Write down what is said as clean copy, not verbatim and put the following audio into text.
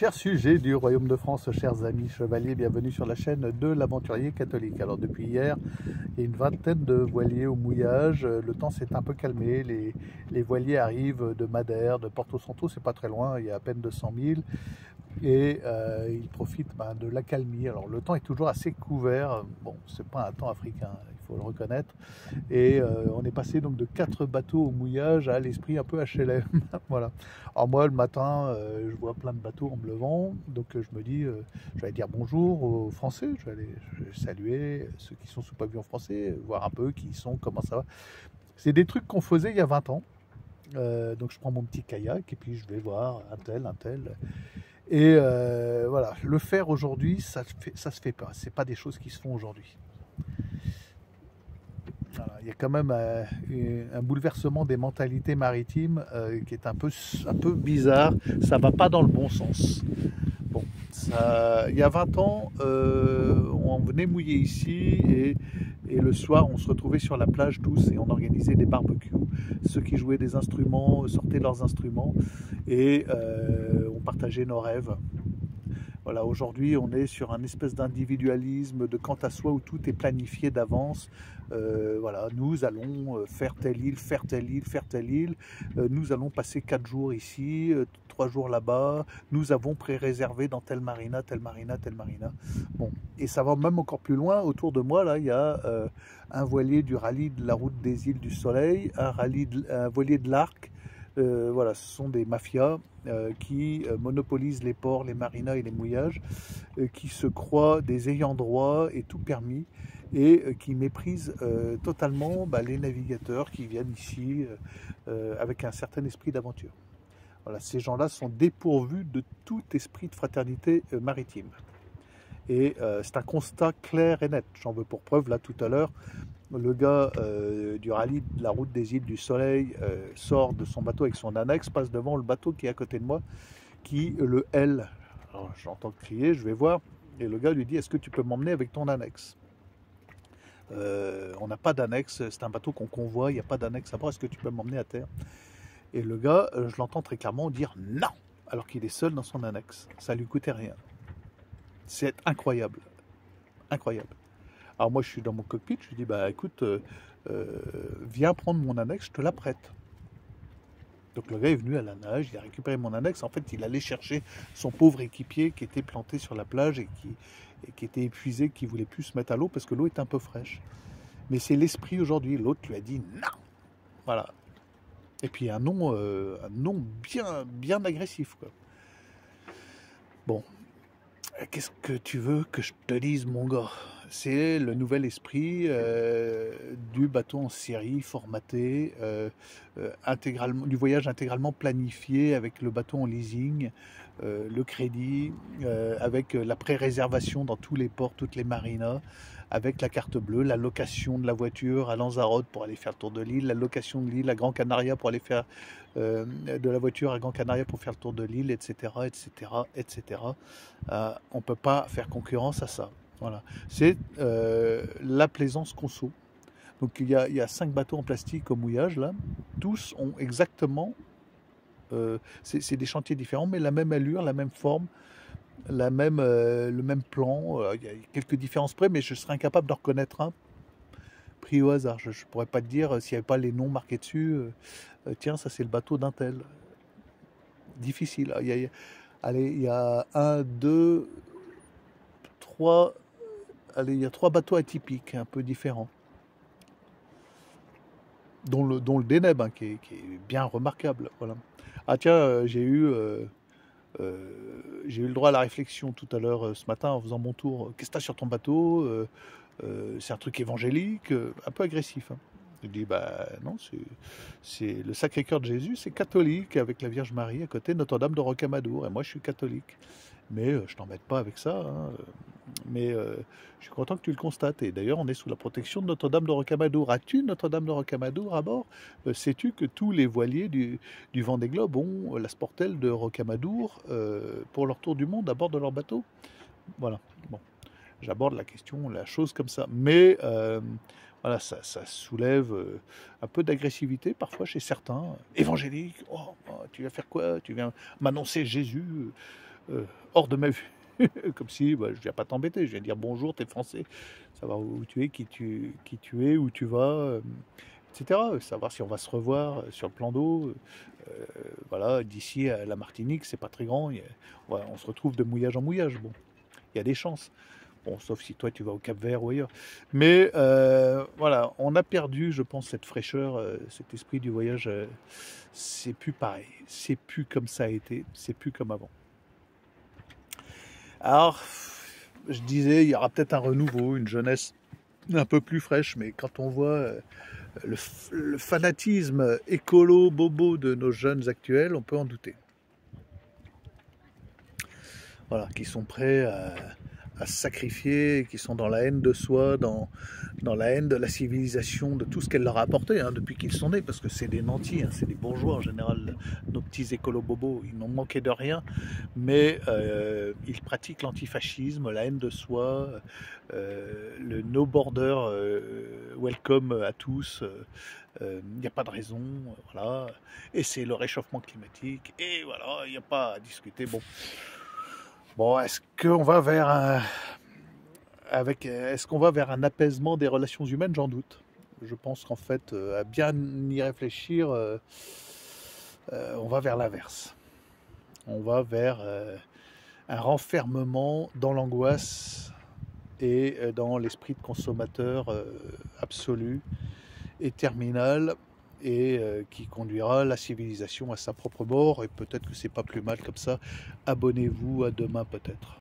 Chers sujets du Royaume de France, chers amis chevaliers, bienvenue sur la chaîne de l'Aventurier Catholique. Alors depuis hier, il y a une vingtaine de voiliers au mouillage. Le temps s'est un peu calmé. Les voiliers arrivent de Madère, de Porto Santo, c'est pas très loin, il y a à peine 200 000. Et ils profitent de l'accalmie. Alors le temps est toujours assez couvert. Bon, c'est pas un temps africain, il faut le reconnaître. Et on est passé donc de 4 bateaux au mouillage à l'esprit un peu HLM. Voilà. Alors moi le matin, je vois plein de bateaux en me levant, donc je me dis, je vais aller dire bonjour aux Français, je vais saluer ceux qui sont sous pavillon français, voir un peu qui ils sont, comment ça va. C'est des trucs qu'on faisait il y a 20 ans. Donc je prends mon petit kayak et puis je vais voir un tel, un tel. Et voilà, le faire aujourd'hui, ça se fait pas. C'est pas des choses qui se font aujourd'hui. Voilà, il y a quand même un bouleversement des mentalités maritimes qui est un peu bizarre. Ça va pas dans le bon sens. Bon, il y a 20 ans, on venait mouiller ici et le soir, on se retrouvait sur la plage tous et on organisait des barbecues. Ceux qui jouaient des instruments sortaient leurs instruments et on partageait nos rêves. Voilà, aujourd'hui, on est sur un espèce d'individualisme de quant à soi où tout est planifié d'avance. Voilà, nous allons faire telle île, faire telle île, faire telle île. Nous allons passer 4 jours ici, 3 jours là-bas. Nous avons pré-réservé dans telle marina, telle marina, telle marina. Bon, et ça va même encore plus loin. Autour de moi, là, il y a un voilier du rallye de la route des îles du Soleil, un voilier de l'Arc. Voilà, ce sont des mafias qui monopolisent les ports, les marinas et les mouillages, qui se croient des ayants droit et tout permis, et qui méprisent totalement les navigateurs qui viennent ici avec un certain esprit d'aventure. Voilà, ces gens-là sont dépourvus de tout esprit de fraternité maritime. Et c'est un constat clair et net. J'en veux pour preuve, là, tout à l'heure, le gars du rallye de la route des îles du Soleil sort de son bateau avec son annexe, passe devant le bateau qui est à côté de moi, qui le L. Alors j'entends crier, je vais voir, et le gars lui dit: est-ce que tu peux m'emmener avec ton annexe? On n'a pas d'annexe, c'est un bateau qu'on convoie, il n'y a pas d'annexe à bord, est-ce que tu peux m'emmener à terre? Et le gars, je l'entends très clairement dire non, alors qu'il est seul dans son annexe. Ça lui coûtait rien. C'est incroyable, incroyable. Alors moi je suis dans mon cockpit, je lui dis écoute, viens prendre mon annexe, je te la prête. Donc le gars est venu à la nage, il a récupéré mon annexe. En fait, il allait chercher son pauvre équipier qui était planté sur la plage et qui était épuisé, qui voulait plus se mettre à l'eau parce que l'eau est un peu fraîche. Mais c'est l'esprit aujourd'hui. L'autre lui a dit non. Voilà. Et puis un nom bien agressif, quoi. Bon. Qu'est-ce que tu veux que je te dise, mon gars? C'est le nouvel esprit du bateau en série formaté, intégralement, du voyage intégralement planifié avec le bateau en leasing, le crédit, avec la pré-réservation dans tous les ports, toutes les marinas, avec la carte bleue, la location de la voiture à Lanzarote pour aller faire le tour de l'île, la location de l'île à Gran Canaria pour aller faire de la voiture à Gran Canaria pour faire le tour de l'île, etc., etc., etc. On ne peut pas faire concurrence à ça. Voilà. C'est la plaisance conso. Donc il y a 5 bateaux en plastique au mouillage là. Tous ont exactement, c'est des chantiers différents, mais la même allure, la même forme, le même plan. Il y a quelques différences près, mais je serais incapable de reconnaître un pris au hasard. Je ne pourrais pas te dire s'il n'y avait pas les noms marqués dessus. Tiens, ça c'est le bateau d'un tel. Difficile. Allez, il y a 1, 2, 3. Allez, il y a 3 bateaux atypiques, un peu différents. Dont le Deneb, qui est bien remarquable. Voilà. Ah tiens, j'ai eu le droit à la réflexion tout à l'heure ce matin en faisant mon tour. Qu'est-ce que tu as sur ton bateau? C'est un truc évangélique, un peu agressif. Hein. Je dis non, c'est le Sacré-Cœur de Jésus, c'est catholique, avec la Vierge Marie à côté, Notre-Dame de Rocamadour. Et moi je suis catholique. Mais je t'embête pas avec ça. Hein. Mais je suis content que tu le constates. Et d'ailleurs, on est sous la protection de Notre-Dame de Rocamadour. As-tu Notre-Dame de Rocamadour à bord? Sais-tu que tous les voiliers du Vendée Globe ont la sportelle de Rocamadour pour leur tour du monde à bord de leur bateau? Voilà. Bon, j'aborde la chose comme ça. Mais voilà, ça soulève un peu d'agressivité parfois chez certains. Évangélique, tu vas faire quoi? Tu viens m'annoncer Jésus? hors de ma vue. Comme si bah, je viens pas t'embêter, je viens dire bonjour, t'es français, savoir où tu es, qui tu es, où tu vas, etc. Savoir si on va se revoir sur le plan d'eau. Voilà, d'ici à la Martinique, c'est pas très grand, voilà, on se retrouve de mouillage en mouillage. Bon, il y a des chances. Bon, sauf si toi tu vas au Cap-Vert ou ailleurs. Mais voilà, on a perdu, je pense, cette fraîcheur, cet esprit du voyage. C'est plus pareil, c'est plus comme ça a été, c'est plus comme avant. Alors, je disais, il y aura peut-être un renouveau, une jeunesse un peu plus fraîche, mais quand on voit le fanatisme écolo-bobo de nos jeunes actuels, on peut en douter. Voilà, qui sont prêts à se sacrifier, qui sont dans la haine de soi, dans la haine de la civilisation, de tout ce qu'elle leur a apporté hein, depuis qu'ils sont nés, parce que c'est des nantis, hein, c'est des bourgeois en général, nos petits écolo-bobos, ils n'ont manqué de rien, mais ils pratiquent l'antifascisme, la haine de soi, le no border welcome à tous, il n'y a pas de raison, voilà, et c'est le réchauffement climatique, et voilà, il n'y a pas à discuter. Bon, est-ce qu'on va vers est-ce qu'on va vers un apaisement des relations humaines? J'en doute. Je pense qu'en fait, à bien y réfléchir, on va vers l'inverse. On va vers un renfermement dans l'angoisse et dans l'esprit de consommateur absolu et terminal et qui conduira la civilisation à sa propre mort. Et peut-être que c'est pas plus mal comme ça. Abonnez-vous, à demain peut-être.